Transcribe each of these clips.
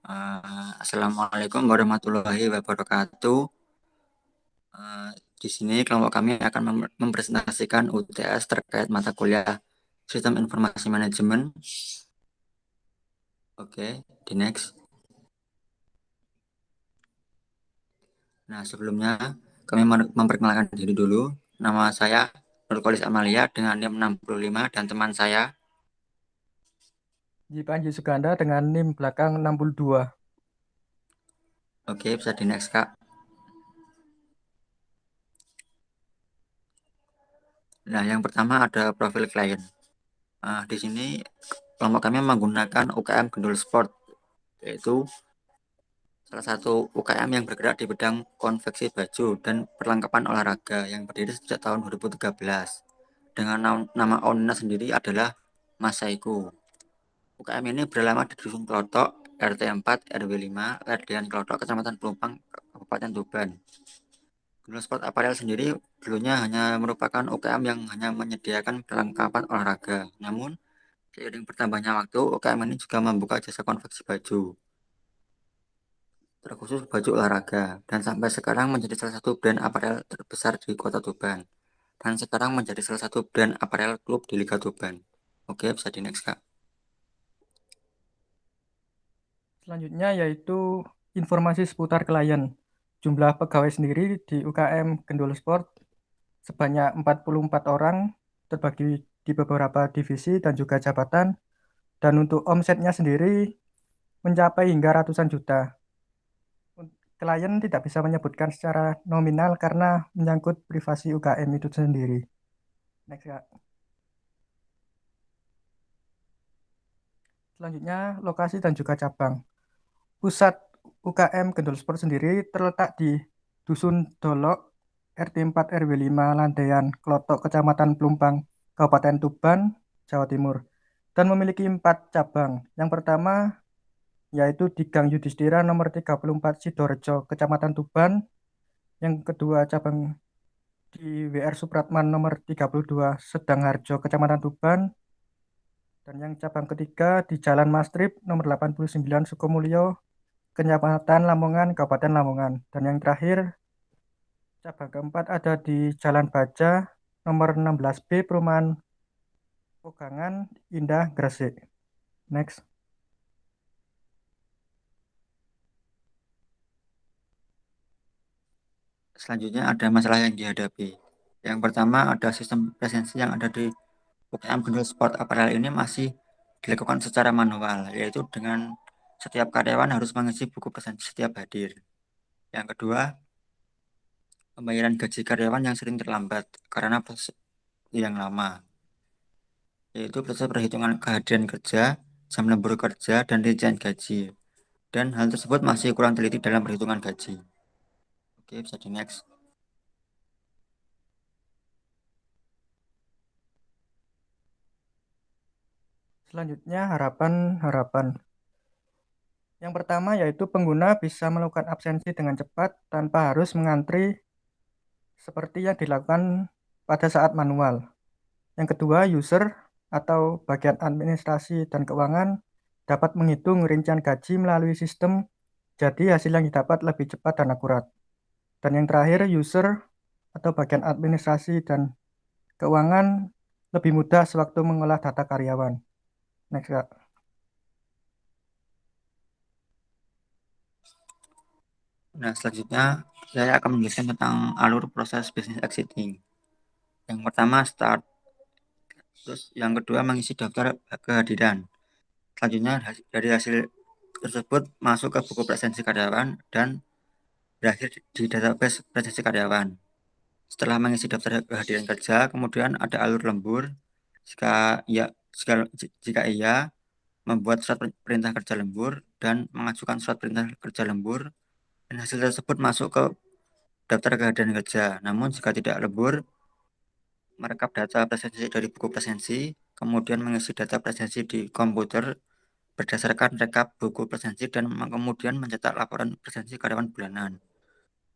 Assalamualaikum warahmatullahi wabarakatuh. Eh, di sini kelompok kami akan mempresentasikan UTS terkait mata kuliah Sistem Informasi Manajemen. Oke, di next. Nah, sebelumnya kami memperkenalkan diri dulu. Nama saya Nurkolis Amalia dengan NIM 65 dan teman saya. Di Panji Suganda dengan NIM belakang 62. Oke, bisa di next, Kak. Nah, yang pertama ada profil klien. Di sini kelompok kami menggunakan UKM Gendul Sport, yaitu salah satu UKM yang bergerak di bidang konveksi baju dan perlengkapan olahraga yang berdiri sejak tahun 2013. Dengan nama owner sendiri adalah Mas Saiku. UKM ini beralama di Dusun Klotok, RT 4, RW 5, Lerdian Klotok, Kecamatan Pelumpang, Kabupaten Tuban. Gunung Sport Apparel sendiri dulunya hanya merupakan UKM yang hanya menyediakan perlengkapan olahraga. Namun, seiring bertambahnya waktu, UKM ini juga membuka jasa konveksi baju, terkhusus baju olahraga, dan sampai sekarang menjadi salah satu brand aparel terbesar di Kota Tuban, dan sekarang menjadi salah satu brand aparel klub di Liga Tuban. Oke, bisa di next, Kak. Selanjutnya yaitu informasi seputar klien. Jumlah pegawai sendiri di UKM Gendul Sport sebanyak 44 orang terbagi di beberapa divisi dan juga jabatan. Dan untuk omsetnya sendiri mencapai hingga ratusan juta. Klien tidak bisa menyebutkan secara nominal karena menyangkut privasi UKM itu sendiri. Next, Kak. Selanjutnya lokasi dan juga cabang. Pusat UKM Gendul Sport sendiri terletak di Dusun Dolok, RT 4 RW 5 Landaian, Klotok, Kecamatan Pelumpang, Kabupaten Tuban, Jawa Timur, dan memiliki 4 cabang. Yang pertama yaitu di Gang Yudhistira nomor 34 Sidorejo, Kecamatan Tuban. Yang kedua cabang di WR Supratman nomor 32 Sedang Harjo, Kecamatan Tuban. Dan yang cabang ketiga di Jalan Mastrip nomor 89 Sukomulyo, Kecamatan Lamongan, Kabupaten Lamongan. Dan yang terakhir, cabang keempat ada di Jalan Baja, nomor 16B, Perumahan Pogangan, Indah, Gresik. Next. Selanjutnya ada masalah yang dihadapi. Yang pertama ada sistem presensi yang ada di UKM Gendul Sport Apparel ini masih dilakukan secara manual, yaitu dengan setiap karyawan harus mengisi buku presensi setiap hadir. Yang kedua, pembayaran gaji karyawan yang sering terlambat karena proses yang lama, yaitu proses perhitungan kehadiran kerja, jam lembur kerja, dan rincian gaji. Dan hal tersebut masih kurang teliti dalam perhitungan gaji. Oke, bisa di next. Selanjutnya harapan-harapan. Yang pertama yaitu pengguna bisa melakukan absensi dengan cepat tanpa harus mengantri seperti yang dilakukan pada saat manual. Yang kedua, user atau bagian administrasi dan keuangan dapat menghitung rincian gaji melalui sistem, jadi hasil yang didapat lebih cepat dan akurat. Dan yang terakhir, user atau bagian administrasi dan keuangan lebih mudah sewaktu mengolah data karyawan. Next, Kak. Nah, selanjutnya saya akan menjelaskan tentang alur proses business exiting. Yang pertama start, terus yang kedua mengisi daftar kehadiran. Selanjutnya dari hasil tersebut masuk ke buku presensi karyawan dan berakhir di database presensi karyawan. Setelah mengisi daftar kehadiran kerja, kemudian ada alur lembur. Jika iya, membuat surat perintah kerja lembur dan mengajukan surat perintah kerja lembur, dan hasil tersebut masuk ke daftar kehadiran kerja. Namun jika tidak lembur, merekap data presensi dari buku presensi, kemudian mengisi data presensi di komputer berdasarkan rekap buku presensi dan kemudian mencetak laporan presensi karyawan bulanan.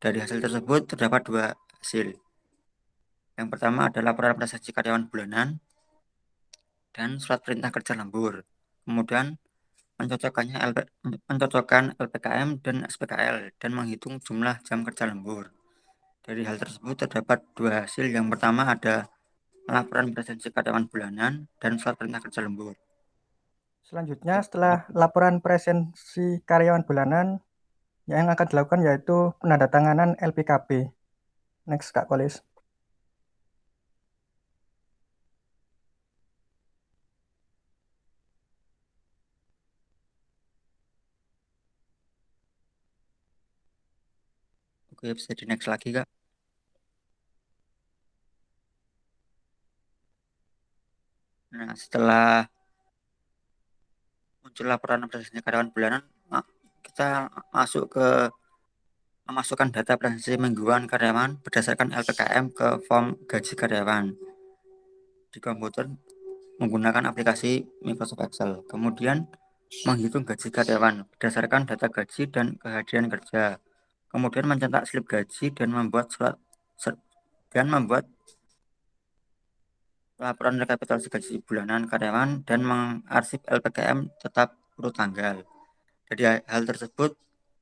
Dari hasil tersebut terdapat dua hasil. Yang pertama adalah laporan presensi karyawan bulanan dan surat perintah kerja lembur. Kemudian pencocokan LPKM dan SPKL dan menghitung jumlah jam kerja lembur. Dari hal tersebut terdapat dua hasil. Yang pertama ada laporan presensi karyawan bulanan dan surat perintah kerja lembur. Selanjutnya, setelah laporan presensi karyawan bulanan, yang akan dilakukan yaitu penandatanganan LPKB. Next, Kak Kolis. Oke, bisa di next lagi, Kak. Nah, setelah muncul laporan presensi karyawan bulanan, kita masuk ke memasukkan data presensi mingguan karyawan berdasarkan LPKM ke form gaji karyawan di komputer menggunakan aplikasi Microsoft Excel. Kemudian menghitung gaji karyawan berdasarkan data gaji dan kehadiran kerja. Kemudian mencetak slip gaji dan membuat laporan rekapitulasi gaji bulanan karyawan dan mengarsip LPKM tetap urut tanggal. Jadi hal tersebut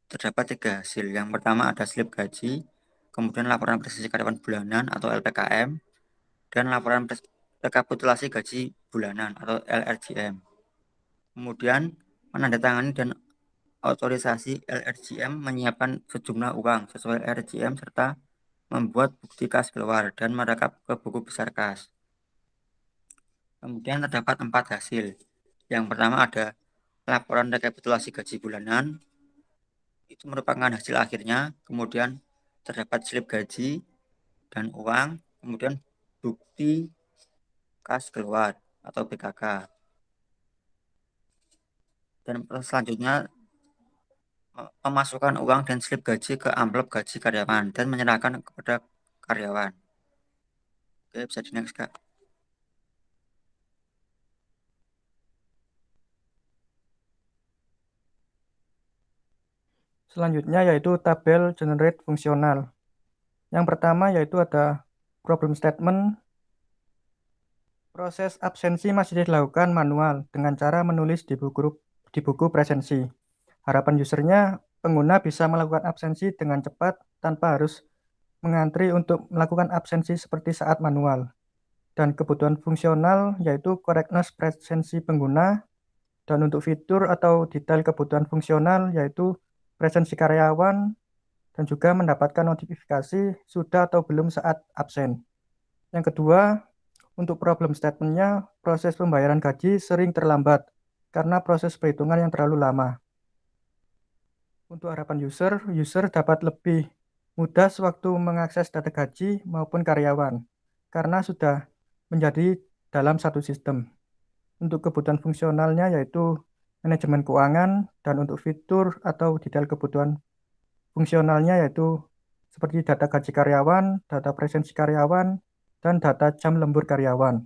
terdapat tiga hasil. Yang pertama ada slip gaji, kemudian laporan prestasi karyawan bulanan atau LPKM, dan laporan rekapitulasi gaji bulanan atau LRJM. Kemudian menandatangani dan otorisasi LRJM menyiapkan sejumlah uang sesuai LRJM serta membuat bukti kas keluar dan merekap ke buku besar kas. Kemudian terdapat 4 hasil. Yang pertama ada laporan rekapitulasi gaji bulanan, itu merupakan hasil akhirnya. Kemudian terdapat slip gaji dan uang, kemudian bukti kas keluar atau BKK. Dan selanjutnya memasukkan uang dan slip gaji ke amplop gaji karyawan dan menyerahkan kepada karyawan. Oke, bisa di next, Kak. Selanjutnya yaitu tabel generate fungsional. Yang pertama yaitu ada problem statement. Proses absensi masih dilakukan manual dengan cara menulis di buku presensi. Harapan usernya, pengguna bisa melakukan absensi dengan cepat tanpa harus mengantri untuk melakukan absensi seperti saat manual. Dan kebutuhan fungsional yaitu correctness presensi pengguna, dan untuk fitur atau detail kebutuhan fungsional yaitu presensi karyawan dan juga mendapatkan notifikasi sudah atau belum saat absen. Yang kedua, untuk problem statementnya, proses pembayaran gaji sering terlambat karena proses perhitungan yang terlalu lama. Untuk harapan user dapat lebih mudah sewaktu mengakses data gaji maupun karyawan karena sudah menjadi dalam satu sistem. Untuk kebutuhan fungsionalnya yaitu manajemen keuangan, dan untuk fitur atau detail kebutuhan fungsionalnya yaitu seperti data gaji karyawan, data presensi karyawan, dan data jam lembur karyawan.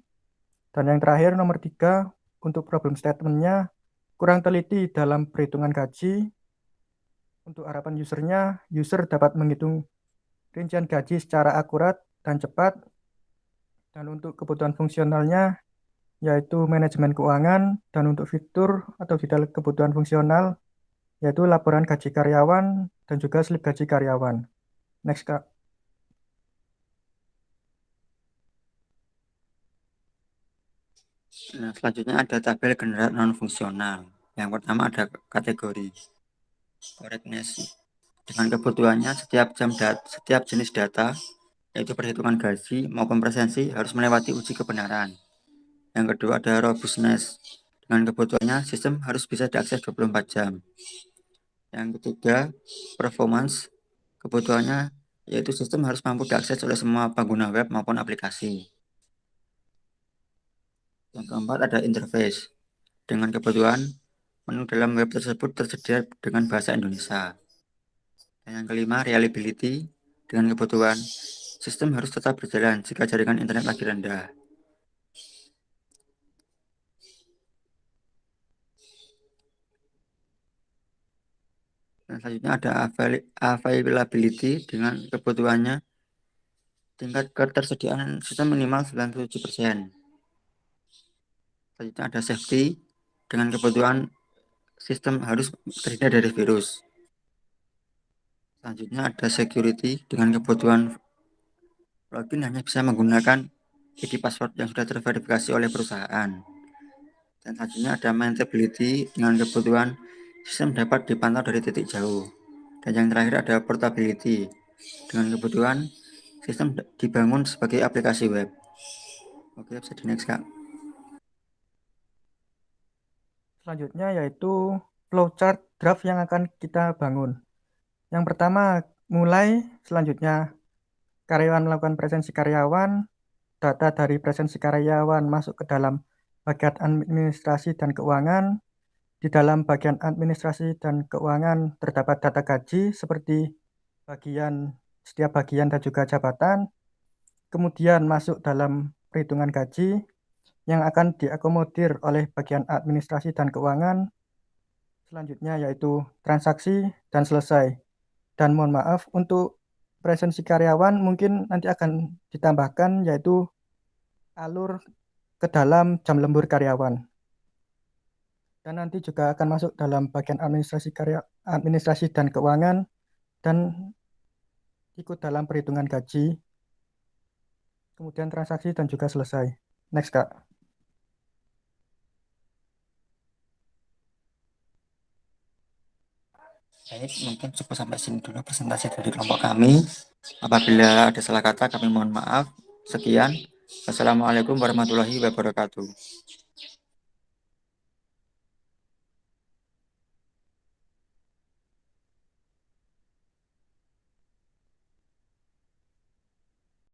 Dan yang terakhir nomor 3, untuk problem statementnya kurang teliti dalam perhitungan gaji. Untuk harapan user dapat menghitung rincian gaji secara akurat dan cepat. Dan untuk kebutuhan fungsionalnya yaitu manajemen keuangan, dan untuk fitur atau detail kebutuhan fungsional yaitu laporan gaji karyawan dan juga slip gaji karyawan. Next, Kak. Nah, selanjutnya ada tabel generat non-fungsional. Yang pertama ada kategori correctness. Dengan kebutuhannya setiap jenis data, yaitu perhitungan gaji maupun presensi, harus melewati uji kebenaran. Yang kedua ada robustness. Dengan kebutuhannya sistem harus bisa diakses 24 jam. Yang ketiga performance. Kebutuhannya yaitu sistem harus mampu diakses oleh semua pengguna web maupun aplikasi. Yang keempat ada interface. Dengan kebutuhan menu dalam web tersebut tersedia dengan bahasa Indonesia. Dan yang kelima reliability. Dengan kebutuhan sistem harus tetap berjalan jika jaringan internet lagi rendah. Dan selanjutnya ada availability. Dengan kebutuhannya tingkat ketersediaan sistem minimal 97%. Selanjutnya ada safety. Dengan kebutuhan sistem harus terhindar dari virus. Selanjutnya ada security. Dengan kebutuhan login hanya bisa menggunakan ID password yang sudah terverifikasi oleh perusahaan. Dan selanjutnya ada maintainability. Dengan kebutuhan sistem dapat dipantau dari titik jauh. Dan yang terakhir ada portability. Dengan kebutuhan sistem dibangun sebagai aplikasi web. Oke, bisa di next, Kak. Selanjutnya yaitu flowchart draft yang akan kita bangun. Yang pertama, mulai selanjutnya karyawan melakukan presensi karyawan, data dari presensi karyawan masuk ke dalam bagian administrasi dan keuangan. Di dalam bagian administrasi dan keuangan terdapat data gaji seperti setiap bagian dan juga jabatan. Kemudian masuk dalam perhitungan gaji yang akan diakomodir oleh bagian administrasi dan keuangan. Selanjutnya yaitu transaksi dan selesai. Dan mohon maaf untuk presensi karyawan mungkin nanti akan ditambahkan yaitu alur ke dalam jam lembur karyawan. Dan nanti juga akan masuk dalam bagian administrasi dan keuangan dan ikut dalam perhitungan gaji, kemudian transaksi dan juga selesai. Next, Kak. Baik, mungkin cukup sampai sini dulu presentasi dari kelompok kami. Apabila ada salah kata, kami mohon maaf. Sekian. Wassalamualaikum warahmatullahi wabarakatuh.